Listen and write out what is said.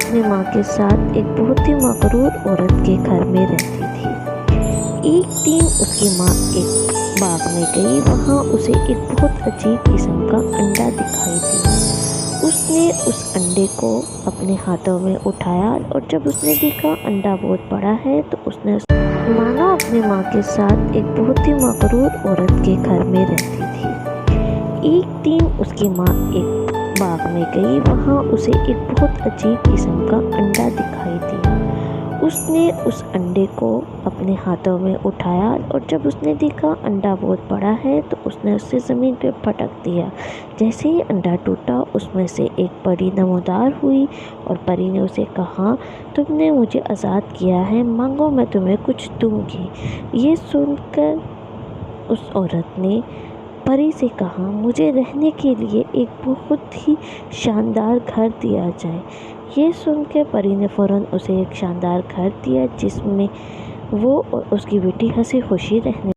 अपनी माँ के साथ एक बहुत ही मगरूर औरत के घर में रहती थी। एक दिन उसकी माँ एक बाग में गई। वहाँ उसे एक बहुत अजीब किस्म का अंडा दिखाई दिया। उसने उस अंडे को अपने हाथों में उठाया और जब उसने देखा अंडा बहुत बड़ा है तो उसने मानो अपनी माँ के साथ एक बहुत ही मगरूर औरत के घर में रहती थी। एक दिन उसकी माँ एक बाग में गई। वहाँ उसे एक बहुत अजीब किस्म का अंडा दिखाई दिया। उसने उस अंडे को अपने हाथों में उठाया और जब उसने देखा अंडा बहुत बड़ा है तो उसने उसे ज़मीन पर पटक दिया। जैसे ही अंडा टूटा उसमें से एक परी नमोदार हुई और परी ने उसे कहा, तुमने मुझे आज़ाद किया है, मांगो मैं तुम्हें कुछ दूंगी। ये सुनकर उस औरत ने परी से कहा, मुझे रहने के लिए एक बहुत ही शानदार घर दिया जाए। ये सुनकर परी ने फ़ौरन उसे एक शानदार घर दिया जिसमें वो और उसकी बेटी हंसी खुशी रहने